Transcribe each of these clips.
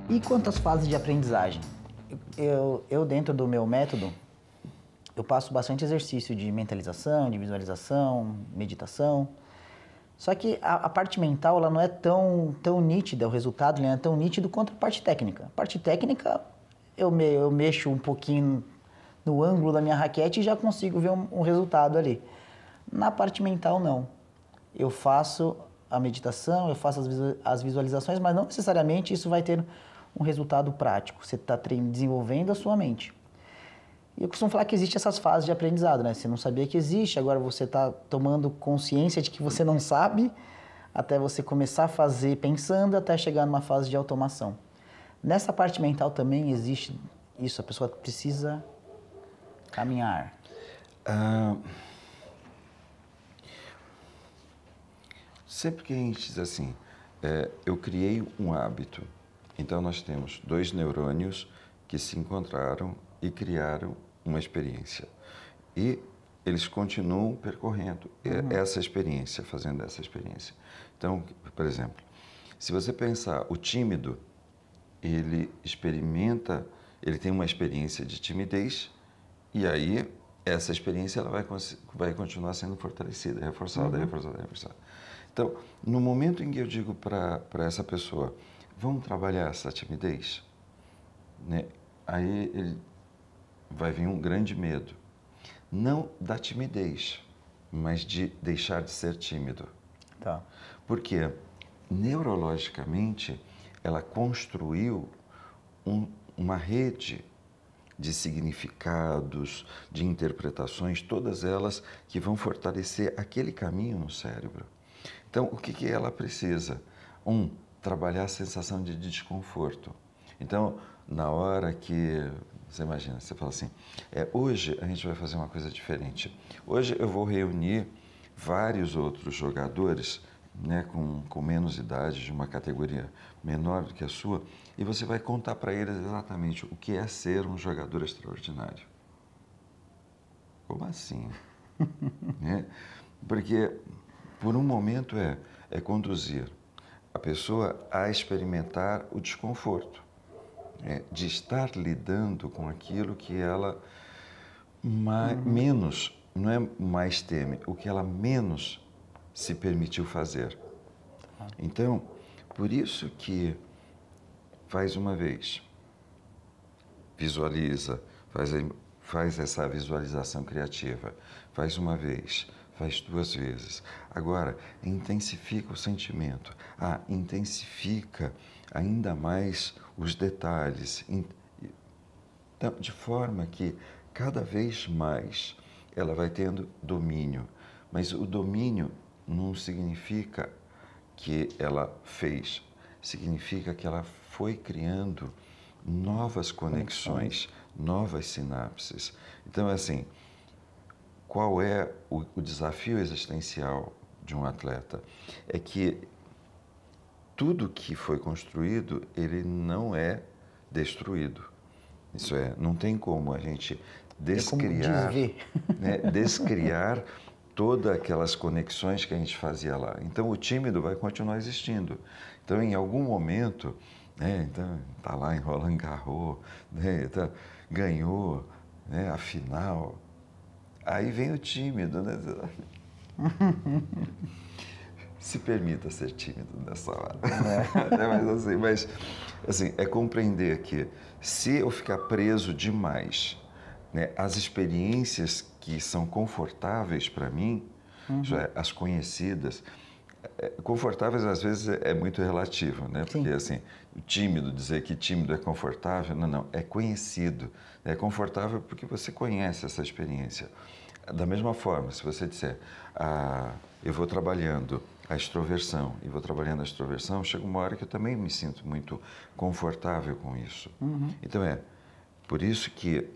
E quanto às fases de aprendizagem? Eu dentro do meu método, eu passo bastante exercício de mentalização, de visualização, meditação. Só que a parte mental, ela não é tão nítida, o resultado não é tão nítido quanto a parte técnica. A parte técnica, eu mexo um pouquinho no ângulo da minha raquete e já consigo ver um resultado ali. Na parte mental, não. Eu faço a meditação, eu faço as visualizações, mas não necessariamente isso vai ter um resultado prático. Você está desenvolvendo a sua mente. E eu costumo falar que existe essas fases de aprendizado, né? Você não sabia que existe, agora você está tomando consciência de que você não sabe, até você começar a fazer pensando, até chegar numa fase de automação. Nessa parte mental também existe isso, a pessoa precisa caminhar. Sempre que a gente diz assim, eu criei um hábito, então nós temos dois neurônios que se encontraram e criaram uma experiência. E eles continuam percorrendo essa experiência, fazendo essa experiência. Então, por exemplo, se você pensar o tímido, ele experimenta, ele tem uma experiência de timidez e aí essa experiência ela vai continuar sendo fortalecida, reforçada, reforçada, reforçada. Então, no momento em que eu digo para essa pessoa, vamos trabalhar essa timidez, né? Aí ele vai vir um grande medo. Não da timidez, mas de deixar de ser tímido. Tá. Porque, neurologicamente, ela construiu uma rede de significados, de interpretações, todas elas que vão fortalecer aquele caminho no cérebro. Então, o que ela precisa? Trabalhar a sensação de desconforto. Então, na hora que, você imagina, você fala assim, hoje a gente vai fazer uma coisa diferente. Hoje eu vou reunir vários outros jogadores, né, com menos idade, de uma categoria menor do que a sua, e você vai contar para eles exatamente o que é ser um jogador extraordinário. Como assim? Né? Porque, por um momento, é conduzir a pessoa a experimentar o desconforto, de estar lidando com aquilo que ela menos, não é mais teme, o que ela menos se permitiu fazer. Então, por isso que faz uma vez, visualiza, faz essa visualização criativa, faz uma vez, faz duas vezes. Agora, intensifica o sentimento. Intensifica ainda mais os detalhes. Então, de forma que cada vez mais ela vai tendo domínio. Mas o domínio não significa que ela fez, significa que ela foi criando novas conexões, novas sinapses. Então, assim, qual é o desafio existencial de um atleta? É que tudo que foi construído, ele não é destruído. Isso não tem como a gente descriar, né, descriar todas aquelas conexões que a gente fazia lá. Então, o tímido vai continuar existindo. Então, em algum momento, né, então, tá lá em Roland Garros, né, ganhou, né, a final. Aí vem o tímido, né? Se permita ser tímido nessa hora. Mas assim, é compreender que se eu ficar preso demais, né, as experiências que são confortáveis para mim, as conhecidas, confortáveis às vezes é muito relativo, né? Porque assim, tímido, dizer que tímido é confortável, não, é conhecido. É confortável porque você conhece essa experiência. Da mesma forma, se você disser, eu vou trabalhando a extroversão e vou trabalhando a extroversão, chega uma hora que eu também me sinto muito confortável com isso. Então por isso que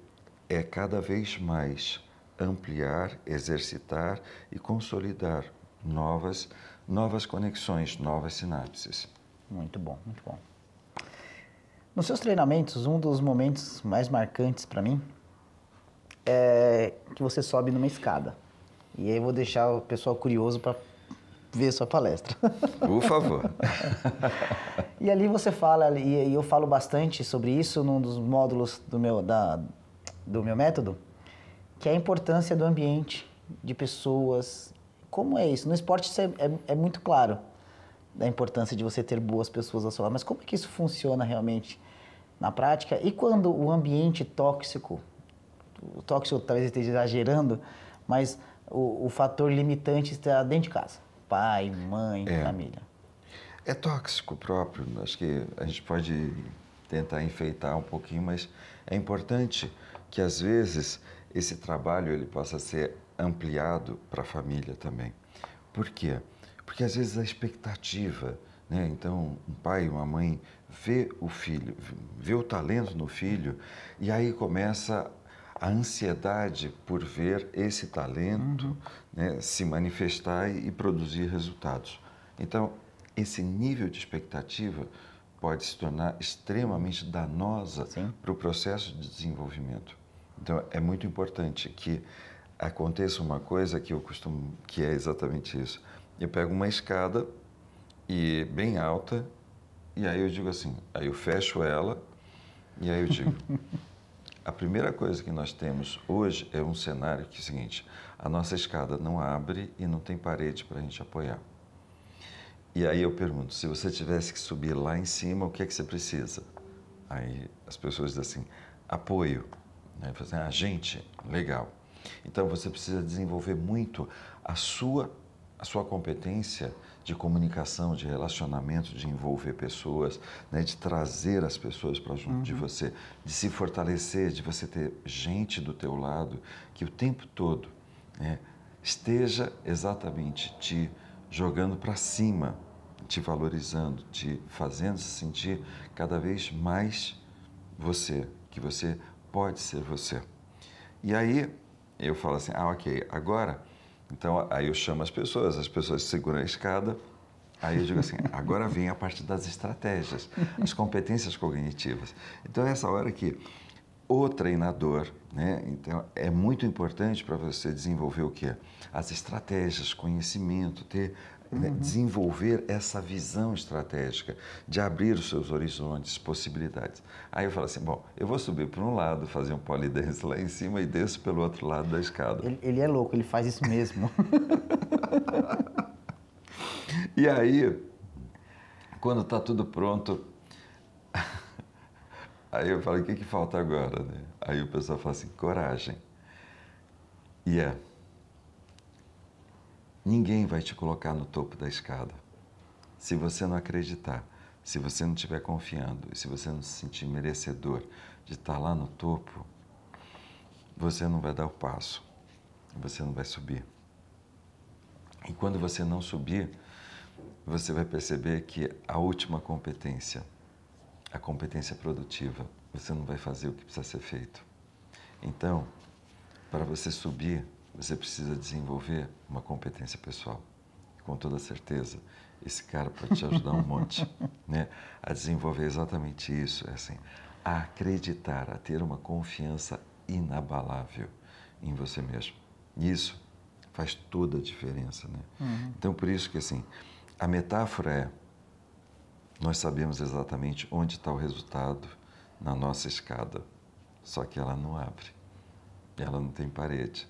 é cada vez mais ampliar, exercitar e consolidar novas conexões, novas sinapses. Muito bom, muito bom. Nos seus treinamentos, um dos momentos mais marcantes para mim é que você sobe numa escada. E aí eu vou deixar o pessoal curioso para ver sua palestra. Por favor. E ali você fala, e eu falo bastante sobre isso num dos módulos do meu método, que é a importância do ambiente, de pessoas. Como é isso? No esporte isso é muito claro, da importância de você ter boas pessoas ao seu lado, mas como é que isso funciona realmente na prática? E quando o ambiente tóxico, o tóxico talvez esteja exagerando, mas o fator limitante está dentro de casa, pai, mãe, família. É tóxico próprio, acho que a gente pode tentar enfeitar um pouquinho, mas é importante que às vezes esse trabalho ele possa ser ampliado para a família também. Por quê? Porque às vezes a expectativa, né? Então um pai e uma mãe vê o filho, vê o talento no filho e aí começa a ansiedade por ver esse talento né, se manifestar e produzir resultados. Então, esse nível de expectativa pode se tornar extremamente danosa para o processo de desenvolvimento. Então, é muito importante que aconteça uma coisa que eu costumo, que é exatamente isso. Eu pego uma escada e bem alta e aí eu digo assim, aí eu fecho ela e aí eu digo, a primeira coisa que nós temos hoje é um cenário que é o seguinte, a nossa escada não abre e não tem parede para a gente apoiar. E aí eu pergunto, se você tivesse que subir lá em cima, o que é que você precisa? Aí as pessoas dizem assim, apoio. Aí eu falo assim, gente, legal. Então você precisa desenvolver muito a sua competência de comunicação, de relacionamento, de envolver pessoas, né, de trazer as pessoas para junto de você, de se fortalecer, de você ter gente do teu lado que o tempo todo né, esteja exatamente te jogando para cima, te valorizando, te fazendo se sentir cada vez mais você, que você pode ser você. E aí eu falo assim, ok, agora, então aí eu chamo as pessoas seguram a escada, aí eu digo assim, agora vem a parte das estratégias, as competências cognitivas. Então é essa hora que o treinador, né, então é muito importante para você desenvolver o quê? As estratégias, conhecimento, desenvolver essa visão estratégica, de abrir os seus horizontes, possibilidades. Aí eu falo assim, bom, eu vou subir por um lado, fazer um pole dance lá em cima e desço pelo outro lado da escada. Ele é louco, ele faz isso mesmo. E aí, quando está tudo pronto, aí eu falo, o que falta agora? Né? Aí o pessoal fala assim, coragem. E ninguém vai te colocar no topo da escada. Se você não acreditar, se você não estiver confiando, se você não se sentir merecedor de estar lá no topo, você não vai dar o passo, você não vai subir. E quando você não subir, você vai perceber que a última competência, a competência produtiva, você não vai fazer o que precisa ser feito. Então, para você subir, você precisa desenvolver uma competência pessoal. Com toda certeza, esse cara pode te ajudar um monte, né? A desenvolver exatamente isso, é assim, a acreditar, a ter uma confiança inabalável em você mesmo. E isso faz toda a diferença, né? Então, por isso que, assim, a metáfora é, nós sabemos exatamente onde está o resultado na nossa escada, só que ela não abre, ela não tem parede.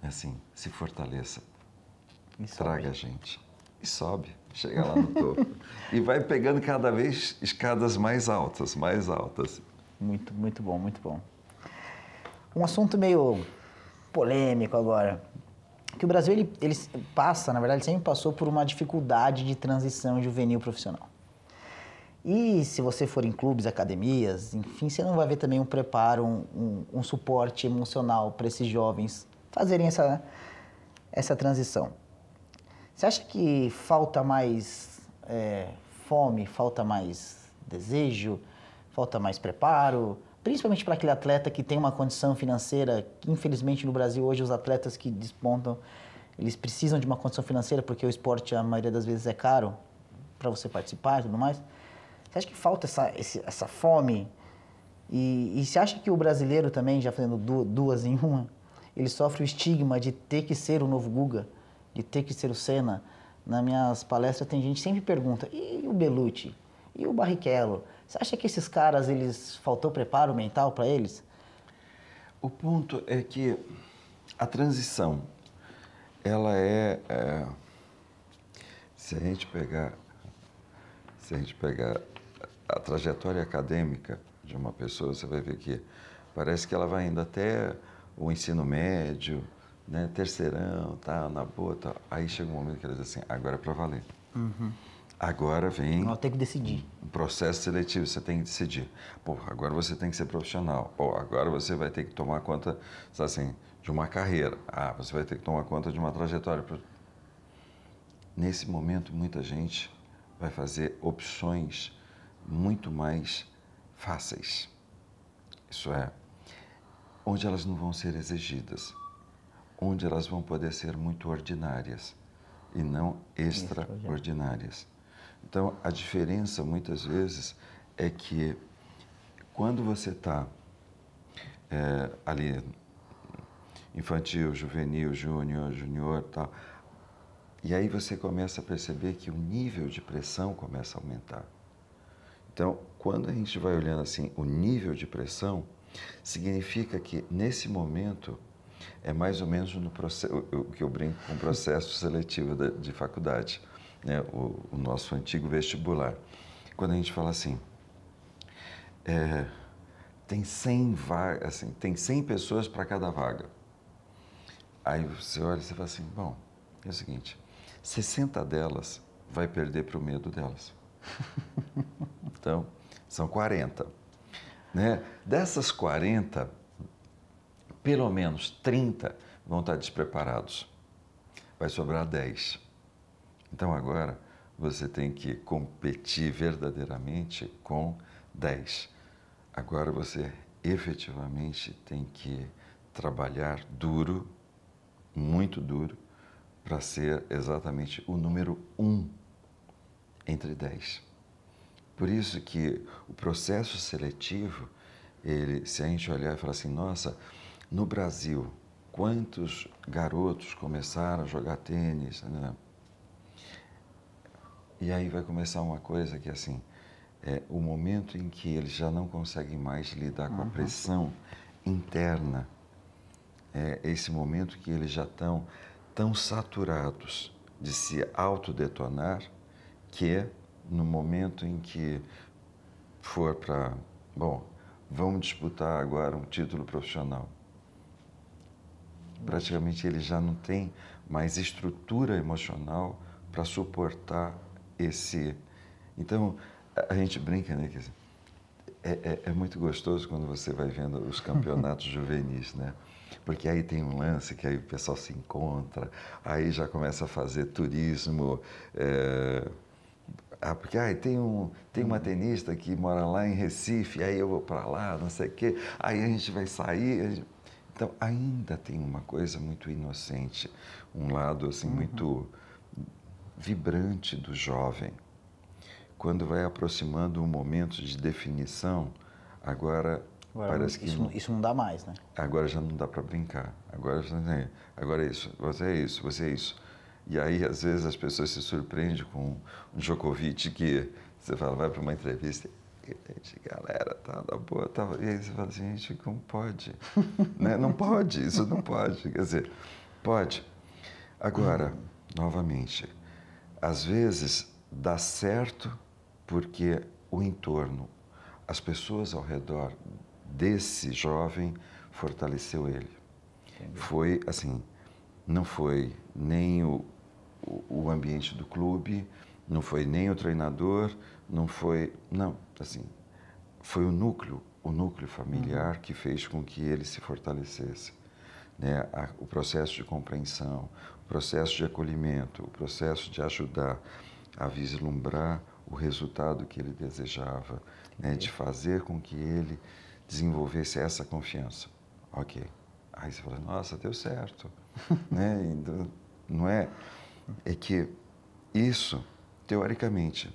Assim, se fortaleça, traga a gente e sobe, chega lá no topo e vai pegando cada vez escadas mais altas, mais altas. Muito, muito bom, muito bom. Um assunto meio polêmico agora, que o Brasil ele passa, na verdade, sempre passou por uma dificuldade de transição juvenil profissional. E se você for em clubes, academias, enfim, você não vai ver também um preparo, um suporte emocional para esses jovens fazerem essa transição. Você acha que falta mais fome, falta mais desejo, falta mais preparo, principalmente para aquele atleta que tem uma condição financeira, que infelizmente no Brasil hoje os atletas que despontam, eles precisam de uma condição financeira porque o esporte a maioria das vezes é caro para você participar e tudo mais. Você acha que falta essa fome? E você acha que o brasileiro também, já fazendo duas em uma, ele sofre o estigma de ter que ser o novo Guga, de ter que ser o Senna, nas minhas palestras tem gente que sempre pergunta, e o Belucci? E o Barrichello? Você acha que esses caras, eles faltou preparo mental para eles? O ponto é que a transição, ela se a gente pegar a trajetória acadêmica de uma pessoa, você vai ver que parece que ela vai indo até o ensino médio, né, terceirão, tá, na boa, tá. Aí chega um momento que ela diz assim, agora é para valer. Agora vem Não, tem que decidir. um processo seletivo, você tem que decidir. Pô, agora você tem que ser profissional. Pô, agora você vai ter que tomar conta, assim, de uma carreira. Ah, você vai ter que tomar conta de uma trajetória. Nesse momento, muita gente vai fazer opções muito mais fáceis. Isso é, onde elas não vão ser exigidas, onde elas vão poder ser muito ordinárias e não extraordinárias. Então, a diferença, muitas vezes, é que quando você está ali, infantil, juvenil, júnior, tal, e aí você começa a perceber que o nível de pressão começa a aumentar. Então, quando a gente vai olhando assim, o nível de pressão, significa que, nesse momento, é mais ou menos no processo, o que eu brinco com o processo seletivo de faculdade, né? O nosso antigo vestibular. Quando a gente fala assim, tem 100 vagas, assim, tem 100 pessoas para cada vaga. Aí você olha e você fala assim, bom, é o seguinte, 60 delas vai perder para o medo delas. Então, são 40. Né? Dessas 40, pelo menos 30 vão estar despreparados. Vai sobrar 10. Então, agora, você tem que competir verdadeiramente com 10. Agora, você efetivamente tem que trabalhar duro, muito duro, para ser exatamente o número 1 entre 10. Por isso que o processo seletivo, se a gente olhar e falar assim, nossa, no Brasil, quantos garotos começaram a jogar tênis, né? E aí vai começar uma coisa que, assim, o momento em que eles já não conseguem mais lidar com a pressão interna, esse momento que eles já estão tão saturados de se autodetonar, que no momento em que for para, bom, vamos disputar agora um título profissional, praticamente ele já não tem mais estrutura emocional para suportar esse... Então, a gente brinca, né, que é muito gostoso quando você vai vendo os campeonatos juvenis, né? Porque aí tem um lance que aí o pessoal se encontra, aí já começa a fazer turismo, porque tem uma tenista que mora lá em Recife, aí eu vou para lá, não sei o quê, aí a gente vai sair. Então, ainda tem uma coisa muito inocente, um lado assim muito vibrante do jovem. Quando vai aproximando um momento de definição, agora parece que isso não dá mais, né? agora já não dá para brincar. Agora é isso, você é isso, você é isso. E aí, às vezes, as pessoas se surpreendem com um Djokovic que você fala, vai para uma entrevista e gente, galera, tá na boa, tá. E aí você fala assim, gente, como pode? Né? Não pode, isso não pode. Quer dizer, pode. Agora, novamente, às vezes dá certo porque o entorno, as pessoas ao redor desse jovem fortaleceu ele. Entendi. Foi assim, não foi nem o ambiente do clube, não foi nem o treinador, não foi, não, assim, foi o núcleo familiar que fez com que ele se fortalecesse, né? O processo de compreensão, o processo de acolhimento, o processo de ajudar a vislumbrar o resultado que ele desejava, né? De fazer com que ele desenvolvesse essa confiança. Ok. Aí você fala, nossa, deu certo. Né? Então, não é? É que isso, teoricamente,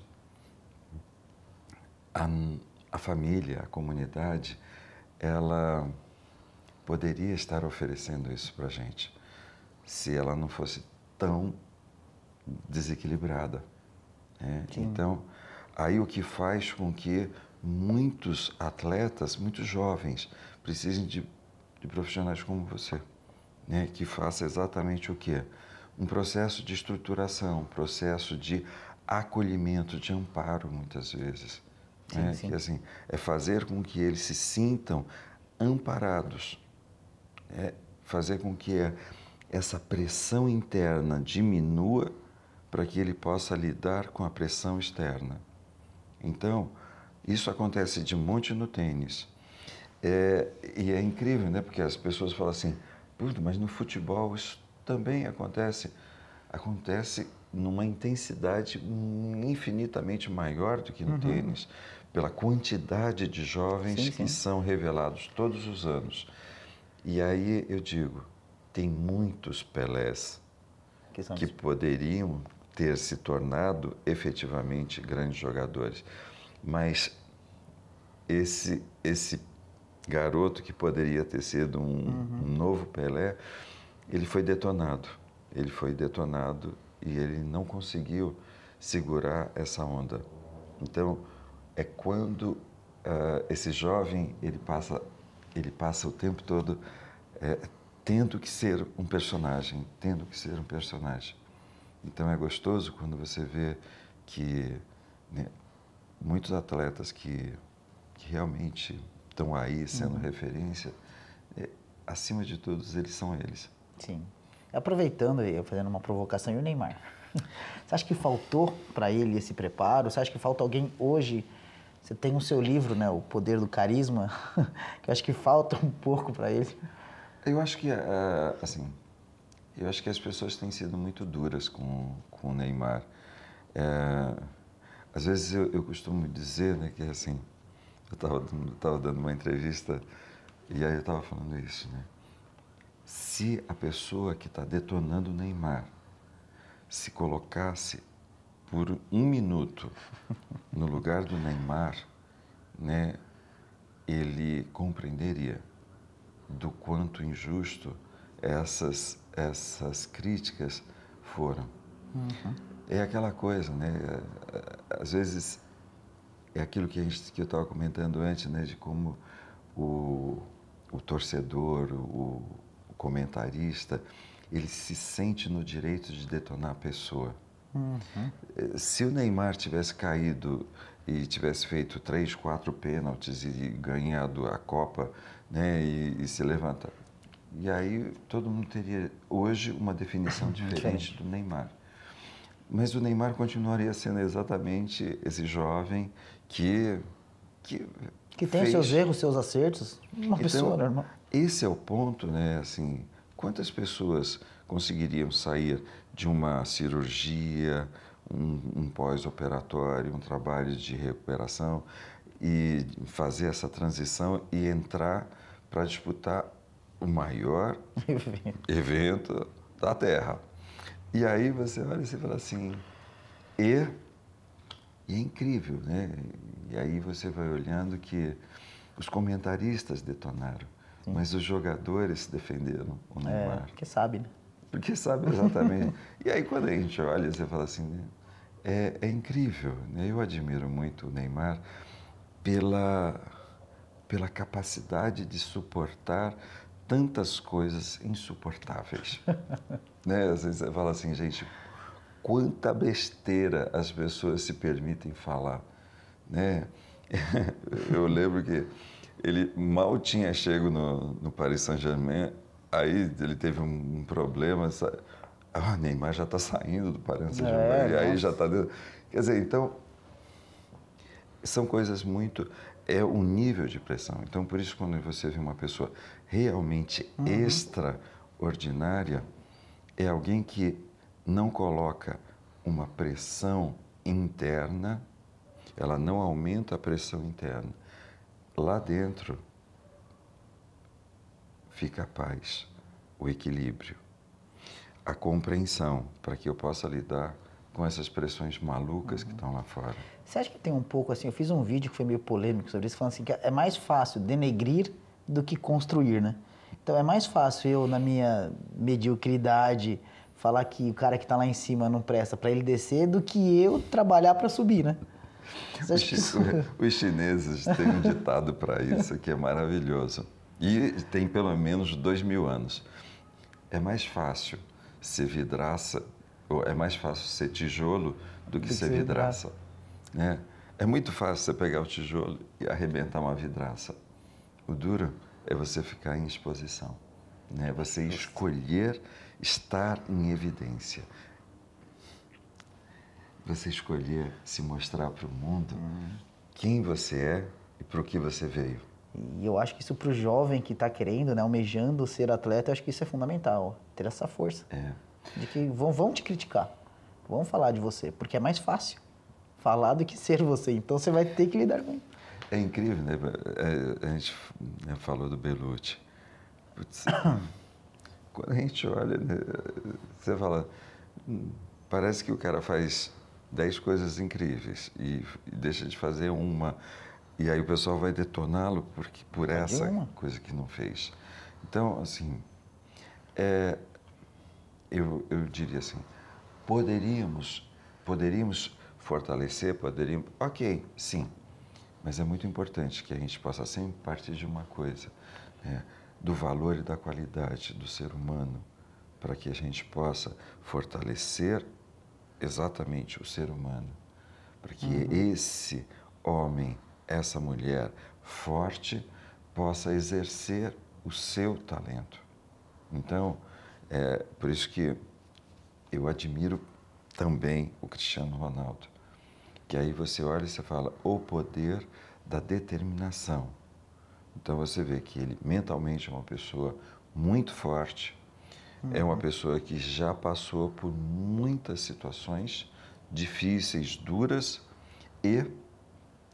a família, a comunidade, ela poderia estar oferecendo isso para a gente, se ela não fosse tão desequilibrada. Né? Então, aí o que faz com que muitos atletas, muitos jovens, precisem de profissionais como você, né? Que faça exatamente o quê? Um processo de estruturação, um processo de acolhimento, de amparo, muitas vezes. Sim, Né? sim. Que, assim, é fazer com que eles se sintam amparados, é fazer com que essa pressão interna diminua para que ele possa lidar com a pressão externa. Então, isso acontece de monte no tênis. E é incrível, né? Porque as pessoas falam assim, puta, mas no futebol isso também acontece. Acontece numa intensidade infinitamente maior do que no tênis, pela quantidade de jovens Sim, que sim. são revelados todos os anos. E aí eu digo, tem muitos Pelés que poderiam ter se tornado efetivamente grandes jogadores, mas esse garoto que poderia ter sido um novo Pelé, ele foi detonado. Ele foi detonado e ele não conseguiu segurar essa onda. Então, é quando esse jovem ele passa o tempo todo tendo que ser um personagem, tendo que ser um personagem. Então é gostoso quando você vê que, né, muitos atletas que realmente estão aí sendo referência, acima de todos eles são eles. Sim. Aproveitando e fazendo uma provocação, e o Neymar? Você acha que faltou para ele esse preparo? Você acha que falta alguém hoje? Você tem o seu livro, né, O Poder do Carisma, que eu acho que falta um pouco para ele. Eu acho que, assim, eu acho que as pessoas têm sido muito duras com o Neymar. Às vezes eu costumo dizer, né, que assim, eu estava dando uma entrevista e aí eu estava falando isso, né? Se a pessoa que está detonando o Neymar se colocasse por um minuto no lugar do Neymar, né, ele compreenderia do quanto injusto essas críticas foram. É aquela coisa, né? Às vezes é aquilo que eu estava comentando antes, né? De como o torcedor, o comentarista, ele se sente no direito de detonar a pessoa. Se o Neymar tivesse caído e tivesse feito 3, 4 pênaltis e ganhado a Copa, né, e se levantar, e aí todo mundo teria hoje uma definição diferente do Neymar. Mas o Neymar continuaria sendo exatamente esse jovem que tem os seus erros, seus acertos, uma pessoa normal. Esse é o ponto, né? Assim, quantas pessoas conseguiriam sair de uma cirurgia, um pós-operatório, um trabalho de recuperação e fazer essa transição e entrar para disputar o maior evento da Terra? E aí você olha e você fala assim, e é incrível, né? E aí você vai olhando que os comentaristas detonaram, mas os jogadores defenderam o Neymar. Porque sabe, né? Porque sabe exatamente. E aí quando a gente olha, você fala assim, né? É incrível, né? Eu admiro muito o Neymar pela capacidade de suportar tantas coisas insuportáveis. Né? Às vezes você fala assim, gente, quanta besteira as pessoas se permitem falar, né? Eu lembro que ele mal tinha chego no Paris Saint-Germain, aí ele teve um problema, Neymar já está saindo do Paris Saint-Germain, e aí já está dentro. Quer dizer, então, são coisas muito... É um nível de pressão. Então, por isso, quando você vê uma pessoa realmente extraordinária, é alguém que não coloca uma pressão interna, ela não aumenta a pressão interna. Lá dentro fica a paz, o equilíbrio, a compreensão para que eu possa lidar com essas pressões malucas que estão lá fora. Você acha que tem um pouco assim, eu fiz um vídeo que foi meio polêmico sobre isso, falando assim, que é mais fácil denegrir do que construir, né? Então é mais fácil eu, na minha mediocridade, falar que o cara que está lá em cima não presta para ele descer do que eu trabalhar para subir, né? Os chineses têm um ditado para isso que é maravilhoso. E tem pelo menos 2000 anos. É mais fácil ser vidraça, ou é mais fácil ser tijolo do que ser vidraça. Né? É muito fácil você pegar o tijolo e arrebentar uma vidraça. O duro é você ficar em exposição. Né? Você escolher estar em evidência. Você escolher se mostrar para o mundo quem você é e para o que você veio. E eu acho que isso para o jovem que está querendo, né, almejando ser atleta, eu acho que isso é fundamental, ter essa força. De que vão te criticar, vão falar de você, porque é mais fácil falar do que ser você. Então você vai ter que lidar com isso. É incrível, né? A gente falou do Belucci. Putz, quando a gente olha, né, você fala, parece que o cara faz 10 coisas incríveis e deixa de fazer uma. E aí o pessoal vai detoná-lo por essa coisa que não fez. Então, assim, eu diria assim, poderíamos fortalecer, ok, sim, mas é muito importante que a gente possa sempre partir de uma coisa, né, do valor e da qualidade do ser humano, para que a gente possa fortalecer exatamente o ser humano, para que esse homem, essa mulher forte possa exercer o seu talento. Então, por isso que eu admiro também o Cristiano Ronaldo, que aí você olha e você fala o poder da determinação. Então você vê que ele mentalmente é uma pessoa muito forte, é uma pessoa que já passou por muitas situações difíceis, duras e,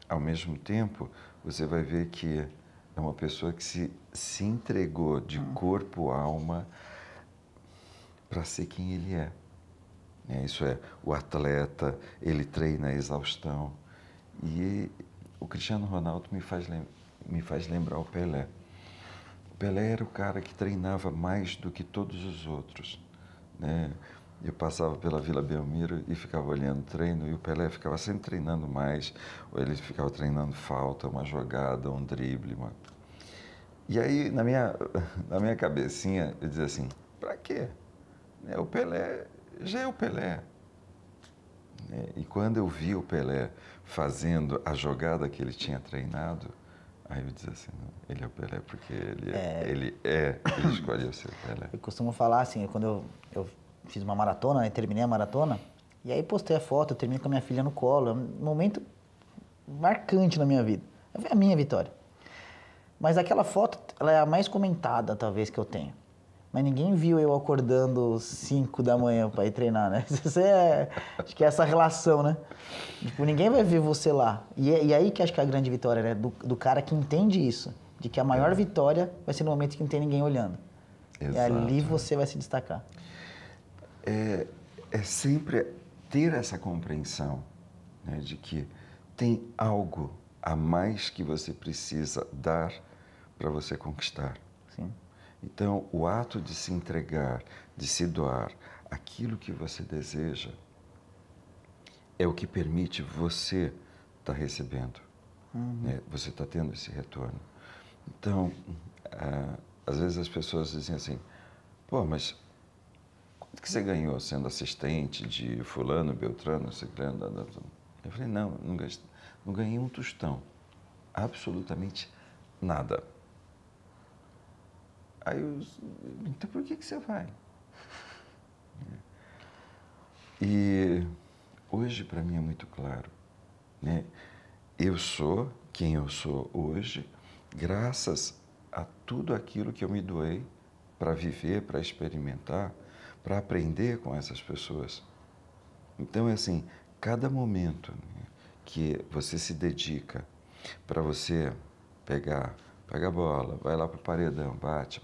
ao mesmo tempo, você vai ver que é uma pessoa que se entregou de corpo, alma, para ser quem ele é. Isso é, o atleta, ele treina a exaustão. E o Cristiano Ronaldo me faz lembrar o Pelé. O Pelé era o cara que treinava mais do que todos os outros. Né? Eu passava pela Vila Belmiro e ficava olhando o treino, e o Pelé ficava sempre treinando mais, ou ele ficava treinando falta, uma jogada, um drible. E aí, na minha cabecinha, eu dizia assim, para quê? O Pelé já é o Pelé. E quando eu vi o Pelé fazendo a jogada que ele tinha treinado, aí eu dizia assim, não, ele é o Pelé porque ele escolheu ser o Pelé. Eu costumo falar assim, quando eu fiz uma maratona, né, terminei a maratona, e aí postei a foto, eu terminei com a minha filha no colo, é um momento marcante na minha vida. Foi a minha vitória. Mas aquela foto, ela é a mais comentada, talvez, que eu tenho. Mas ninguém viu eu acordando 5 da manhã para ir treinar, né? Acho que é essa relação, né? Tipo, ninguém vai ver você lá. E aí que acho que é a grande vitória, né? Do cara que entende isso. De que a maior vitória vai ser no momento que não tem ninguém olhando. Exato. E ali você vai se destacar. É sempre ter essa compreensão, né, de que tem algo a mais que você precisa dar para você conquistar. Sim. Então, o ato de se entregar, de se doar, aquilo que você deseja, é o que permite você estar recebendo. Né? Você está tendo esse retorno. Então, às vezes as pessoas dizem assim, pô, mas quanto que você ganhou sendo assistente de fulano, beltrano, ciclano? Eu falei, não ganhei um tostão. Absolutamente nada. Aí então por que você vai? E hoje para mim é muito claro, né? Eu sou quem eu sou hoje, graças a tudo aquilo que eu me doei para viver, para experimentar, para aprender com essas pessoas. Então é assim, cada momento, né, que você se dedica para você pega a bola, vai lá para o paredão, bate.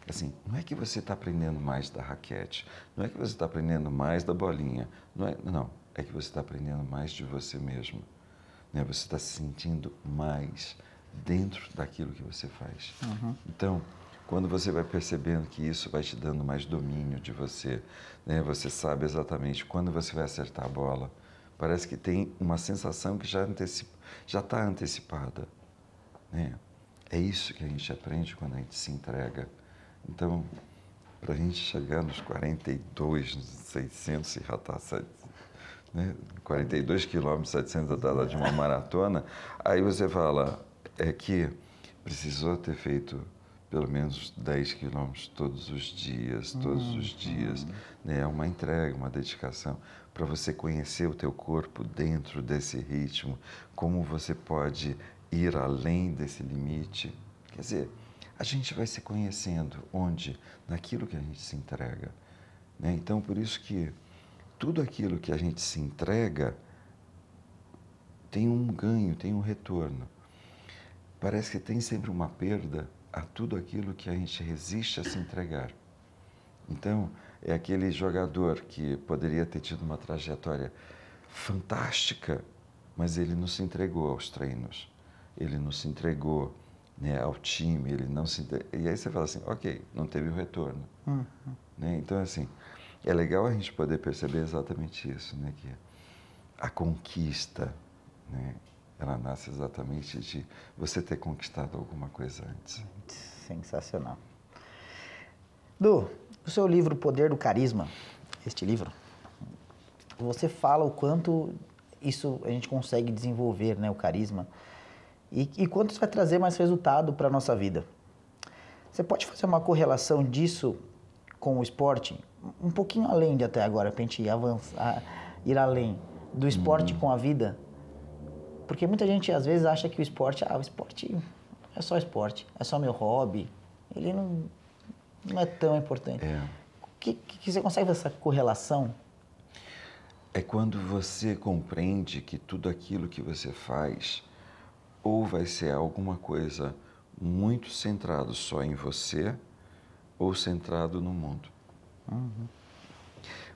Assim, não é que você está aprendendo mais da raquete, não é que você está aprendendo mais da bolinha, não, é que você está aprendendo mais de você mesmo. Né? Você está se sentindo mais dentro daquilo que você faz. Então, quando você vai percebendo que isso vai te dando mais domínio de você, né? Você sabe exatamente quando você vai acertar a bola. Parece que tem uma sensação que já está antecipada, né? É isso que a gente aprende quando a gente se entrega. Então, para a gente chegar nos 42, nos 600, se já está, né? 42 quilômetros, 700 andadas de uma maratona, aí você fala, é que precisou ter feito pelo menos 10 quilômetros todos os dias, né? É uma entrega, uma dedicação para você conhecer o teu corpo dentro desse ritmo, como você pode ir além desse limite. Quer dizer, a gente vai se conhecendo onde? Naquilo que a gente se entrega, né? Então, por isso que tudo aquilo que a gente se entrega tem um ganho, tem um retorno. Parece que tem sempre uma perda a tudo aquilo que a gente resiste a se entregar. Então, é aquele jogador que poderia ter tido uma trajetória fantástica, mas ele não se entregou aos treinos, ele não se entregou, né, ao time, ele não se entre... E aí você fala assim, ok, não teve o retorno. Né? Então, assim, é legal a gente poder perceber exatamente isso, né, que a conquista, né, ela nasce exatamente de você ter conquistado alguma coisa antes. Sensacional. Du, o seu livro O Poder do Carisma, este livro, você fala o quanto isso a gente consegue desenvolver, né, o carisma, e quanto isso vai trazer mais resultado para a nossa vida. Você pode fazer uma correlação disso com o esporte? Um pouquinho além de até agora, para a gente avançar, ir além do esporte com a vida? Porque muita gente às vezes acha que o esporte é só esporte, é só meu hobby, ele não é tão importante. Que você consegue fazer essa correlação? É quando você compreende que tudo aquilo que você faz ou vai ser alguma coisa muito centrado só em você ou centrado no mundo.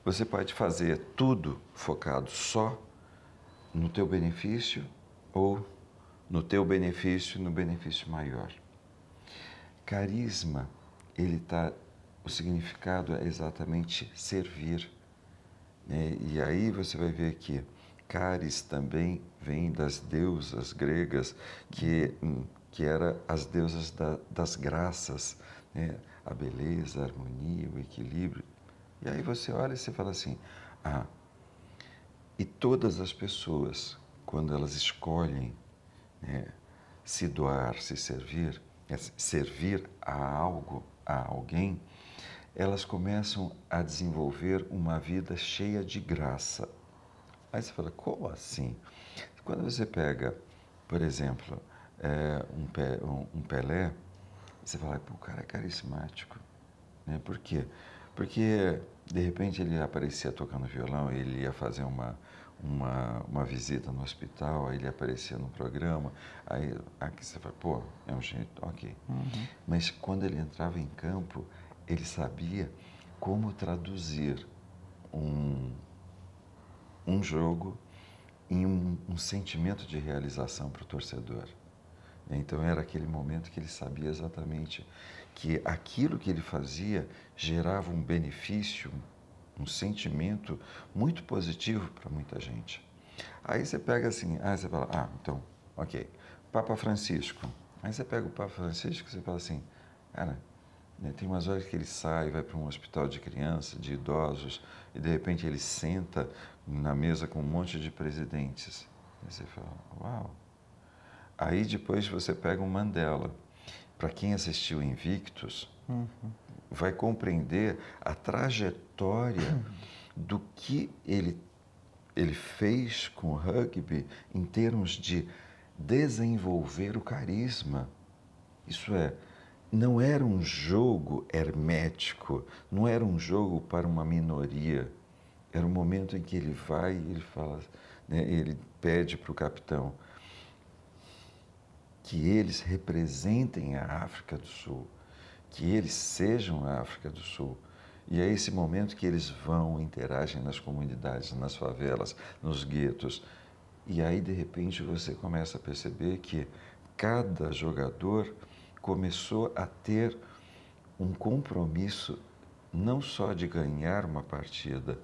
Você pode fazer tudo focado só no teu benefício ou no teu benefício e no benefício maior. Carisma, o significado é exatamente servir, né? E aí você vai ver que caris também vem das deusas gregas, que eram as deusas das graças, né? A beleza, a harmonia, o equilíbrio. E aí você olha e você fala assim, e todas as pessoas, quando elas escolhem, né, se doar, se servir, servir a algo, a alguém, elas começam a desenvolver uma vida cheia de graça. Aí você fala, como assim? Quando você pega, por exemplo, um Pelé, você fala, pô, o cara é carismático, né? Por quê? Porque, de repente, ele aparecia tocando violão, ele ia fazer uma visita no hospital, aí ele aparecia no programa, aí aqui você fala, pô, é um jeito, ok. Mas quando ele entrava em campo, ele sabia como traduzir um jogo em um sentimento de realização para o torcedor. Então era aquele momento que ele sabia exatamente que aquilo que ele fazia gerava um benefício, um sentimento muito positivo para muita gente. Aí você pega assim, você fala, então, ok, Papa Francisco. Aí você pega o Papa Francisco e você fala assim, cara, né, tem umas horas que ele sai, vai para um hospital de crianças, de idosos, e de repente ele senta na mesa com um monte de presidentes. Aí você fala, uau. Aí depois você pega um Mandela. Para quem assistiu Invictus, vai compreender a trajetória do que ele fez com o rugby em termos de desenvolver o carisma. Isso é, não era um jogo hermético, não era um jogo para uma minoria. Era um momento em que ele vai e ele fala, né, ele pede para o capitão que eles representem a África do Sul, que eles sejam a África do Sul. E é esse momento que eles vão, interagem nas comunidades, nas favelas, nos guetos. E aí, de repente, você começa a perceber que cada jogador começou a ter um compromisso não só de ganhar uma partida,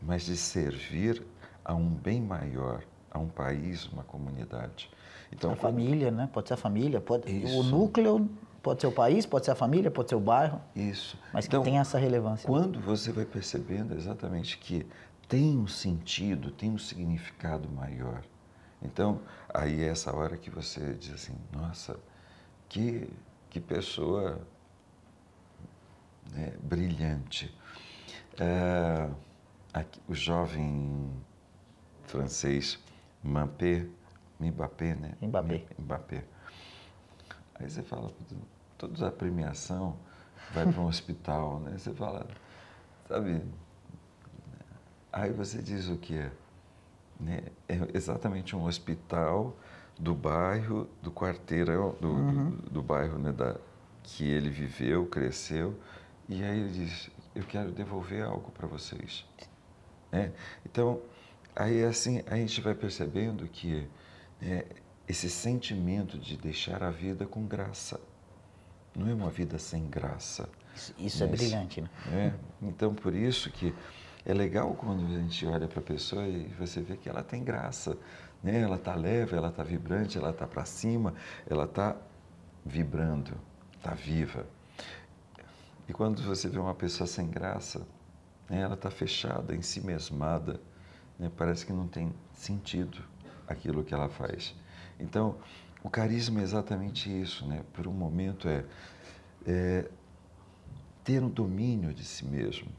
mas de servir a um bem maior, a um país, uma comunidade. Então, A família, né? Pode ser a família, pode... Isso. O núcleo pode ser o país, pode ser a família, pode ser o bairro. Isso. Mas Então, que tem essa relevância. Quando você vai percebendo exatamente que tem um sentido, tem um significado maior. Então, aí é essa hora que você diz assim, nossa, que pessoa, né, brilhante. O jovem francês Mbappé, né? Mbappé. Aí você fala, toda a premiação vai para um hospital, né? Você fala, sabe? Aí você diz o quê? Né? É exatamente um hospital do bairro, do quarteirão, do bairro, né, que ele viveu, cresceu, e aí ele diz, eu quero devolver algo para vocês. Né? Então, aí assim, a gente vai percebendo que esse sentimento de deixar a vida com graça, não é uma vida sem graça. Isso é brilhante, né? Então, por isso que é legal quando a gente olha para a pessoa e você vê que ela tem graça, né? Ela está leve, ela está vibrante, ela está para cima, ela está vibrando, está viva. E quando você vê uma pessoa sem graça, né? Ela está fechada, ensimesmada, né? Parece que não tem sentido aquilo que ela faz. Então, o carisma é exatamente isso, né? Por um momento ter um domínio de si mesmo,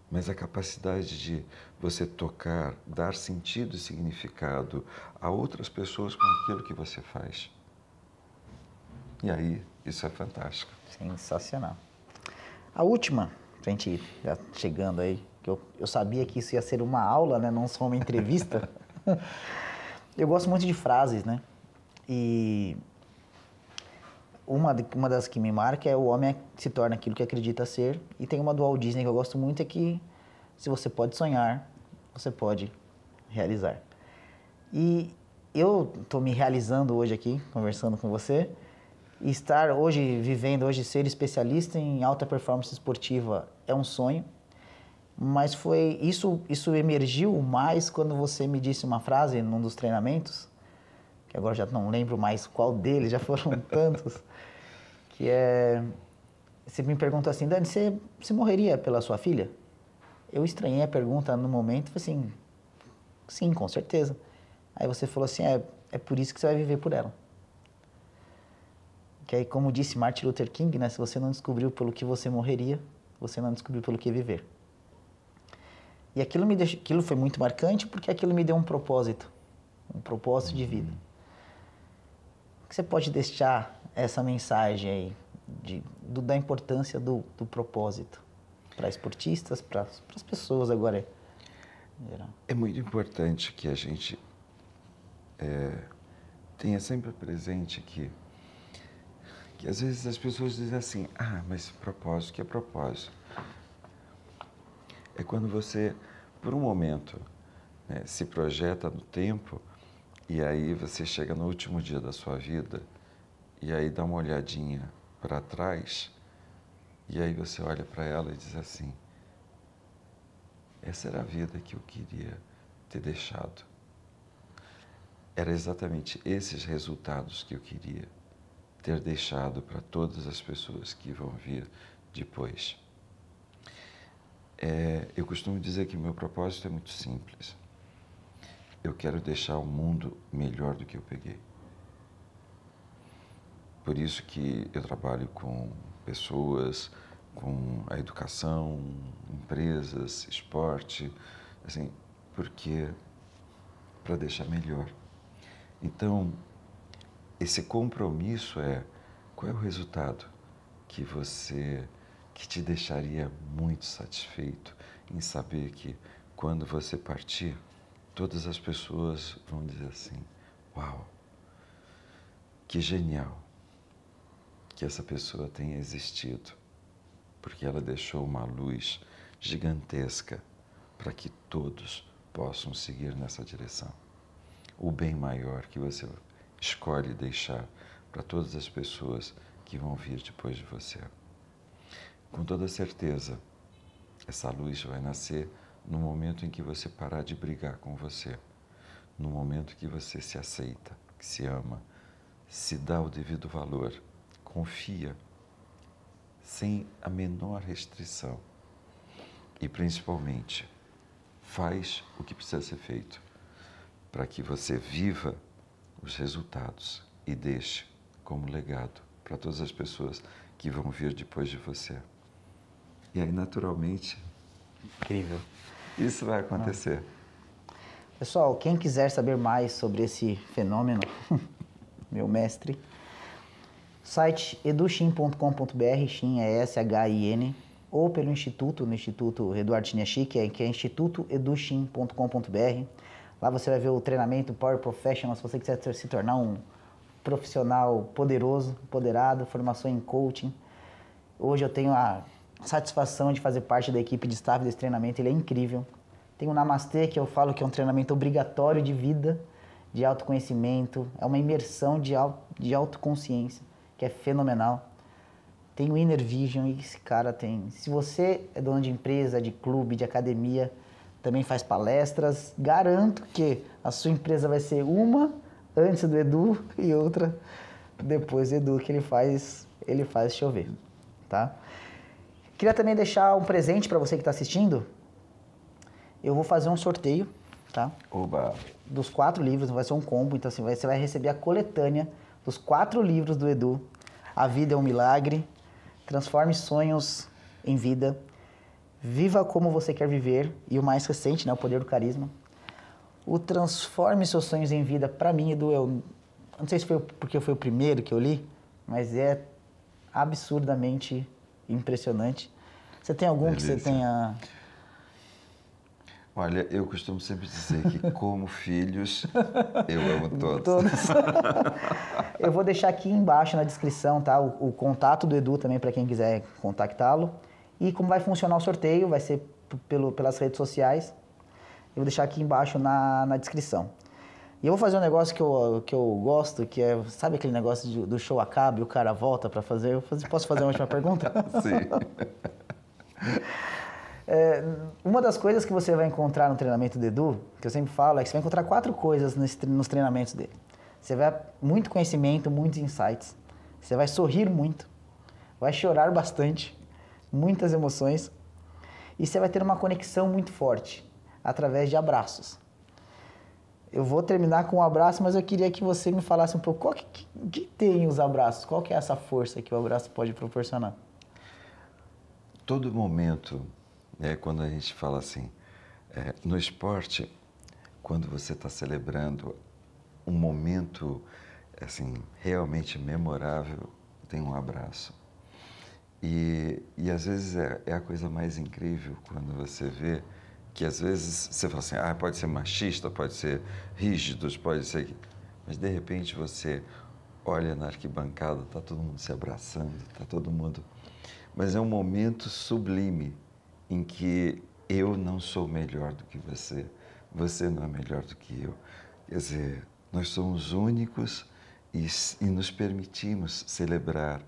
mas a capacidade de você tocar, dar sentido e significado a outras pessoas com aquilo que você faz. E aí, isso é fantástico. Sensacional. A última, pra gente ir já chegando aí, que eu sabia que isso ia ser uma aula, né? Não só uma entrevista. Eu gosto muito de frases, né? E uma das que me marca é o homem se torna aquilo que acredita ser. E tem uma do Walt Disney que eu gosto muito, é que se você pode sonhar, você pode realizar. E eu estou me realizando hoje aqui, conversando com você, e estar hoje, vivendo hoje, ser especialista em alta performance esportiva é um sonho, mas foi isso emergiu mais quando você me disse uma frase num dos treinamentos, que agora já não lembro mais qual deles, já foram tantos, que é... Você me perguntou assim, Dani, você morreria pela sua filha? Eu estranhei a pergunta no momento, falei assim, sim, com certeza. Aí você falou assim, é por isso que você vai viver por ela. Que aí, como disse Martin Luther King, né, se você não descobriu pelo que você morreria, você não descobriu pelo que viver. E aquilo foi muito marcante porque aquilo me deu um propósito de vida. O que você pode deixar essa mensagem aí da importância do propósito para esportistas, para as pessoas agora em geral? É muito importante que a gente tenha sempre presente que às vezes as pessoas dizem assim, mas propósito, o que é propósito? É quando você, por um momento, né, se projeta no tempo e aí você chega no último dia da sua vida e aí dá uma olhadinha para trás e aí você olha para ela e diz assim, essa era a vida que eu queria ter deixado. Era exatamente esses resultados que eu queria ter deixado para todas as pessoas que vão vir depois. Eu costumo dizer que meu propósito é muito simples. Eu quero deixar o mundo melhor do que eu peguei. Por isso que eu trabalho com pessoas, com a educação, empresas, esporte, assim, porque para deixar melhor. Então, esse compromisso qual é o resultado que te deixaria muito satisfeito em saber que quando você partir, todas as pessoas vão dizer assim, uau, que genial que essa pessoa tenha existido, porque ela deixou uma luz gigantesca para que todos possam seguir nessa direção. O bem maior que você escolhe deixar para todas as pessoas que vão vir depois de você. Com toda certeza, essa luz vai nascer no momento em que você parar de brigar com você, no momento que você se aceita, que se ama, se dá o devido valor, confia, sem a menor restrição e, principalmente, faz o que precisa ser feito para que você viva os resultados e deixe como legado para todas as pessoas que vão vir depois de você. E aí, naturalmente, Incrível. isso vai acontecer. Pessoal, quem quiser saber mais sobre esse fenômeno, meu mestre, site edushin.com.br, Shin é S-H-I-N, ou pelo Instituto, no Instituto Eduardo Chiniachi, que é institutoedushin.com.br. Lá você vai ver o treinamento Power Professional, se você quiser se tornar um profissional poderoso, empoderado, formação em coaching. Hoje eu tenho a satisfação de fazer parte da equipe de staff desse treinamento, ele é incrível. Tem o Namastê, que eu falo que é um treinamento obrigatório de vida, de autoconhecimento, é uma imersão de autoconsciência, que é fenomenal. Tem o Inner Vision, e esse cara tem... Se você é dono de empresa, de clube, de academia, também faz palestras, garanto que a sua empresa vai ser uma antes do Edu e outra depois do Edu, que ele faz chover, tá? Queria também deixar um presente para você que está assistindo. Eu vou fazer um sorteio, tá? Oba! Dos 4 livros, vai ser um combo, então assim, você vai receber a coletânea dos 4 livros do Edu. A Vida é um Milagre, Transforme Sonhos em Vida, Viva Como Você Quer Viver, e o mais recente, né, O Poder do Carisma. O Transforme Seus Sonhos em Vida, para mim, Edu, eu não sei se foi porque foi o primeiro que eu li, mas é absurdamente impressionante. Você tem algum Delícia. que você tenha... Olha, eu costumo sempre dizer que, como filhos, eu amo todos. Eu vou deixar aqui embaixo na descrição, tá? O contato do Edu também, para quem quiser contactá-lo. E como vai funcionar o sorteio, vai ser pelas redes sociais. Eu vou deixar aqui embaixo na descrição. E eu vou fazer um negócio que eu gosto, que é... Sabe aquele negócio do show acaba e o cara volta para fazer? Posso fazer uma última pergunta? Sim. Uma das coisas que você vai encontrar no treinamento do Edu, que eu sempre falo, é que você vai encontrar 4 coisas nos treinamentos dele. Você vai muito conhecimento, muitos insights. Você vai sorrir muito, vai chorar bastante, muitas emoções. E você vai ter uma conexão muito forte, através de abraços. Eu vou terminar com um abraço, mas eu queria que você me falasse um pouco, qual que tem os abraços? Qual que é essa força que o abraço pode proporcionar? Todo momento... quando a gente fala assim, no esporte, quando você está celebrando um momento assim, realmente memorável, tem um abraço. E às vezes é a coisa mais incrível quando você vê que às vezes você fala assim, pode ser machista, pode ser rígido, pode ser... Mas de repente você olha na arquibancada, está todo mundo se abraçando, está todo mundo... Mas é um momento sublime, em que eu não sou melhor do que você, você não é melhor do que eu. Quer dizer, nós somos únicos e nos permitimos celebrar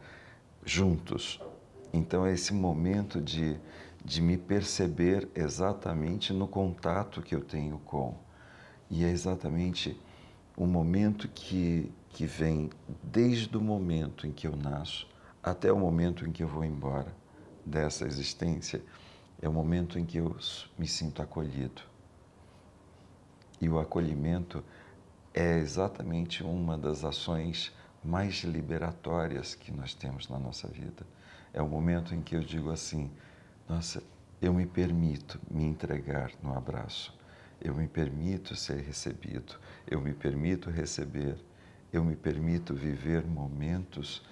juntos. Então, é esse momento de me perceber exatamente no contato que eu tenho com. E é exatamente um momento que vem desde o momento em que eu nasço até o momento em que eu vou embora dessa existência. É o momento em que eu me sinto acolhido. E o acolhimento é exatamente uma das ações mais liberatórias que nós temos na nossa vida. É o momento em que eu digo assim, nossa, eu me permito me entregar no abraço. Eu me permito ser recebido. Eu me permito receber. Eu me permito viver momentos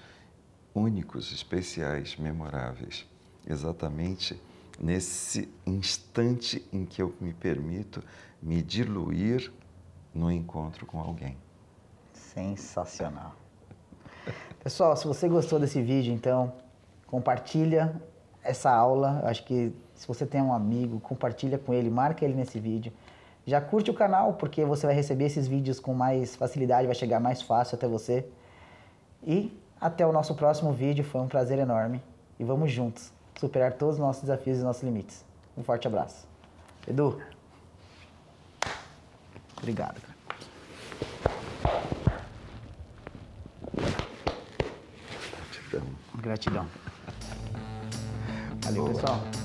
únicos, especiais, memoráveis. Exatamente nesse instante em que eu me permito me diluir no encontro com alguém. Sensacional. Pessoal, se você gostou desse vídeo, então, compartilha essa aula. Acho que se você tem um amigo, compartilha com ele, marca ele nesse vídeo. Já curte o canal, porque você vai receber esses vídeos com mais facilidade, vai chegar mais fácil até você. E até o nosso próximo vídeo, foi um prazer enorme. E vamos juntos. superar todos os nossos desafios e nossos limites. Um forte abraço. Edu. Obrigado, cara. Gratidão. Gratidão. Valeu, Boa. pessoal.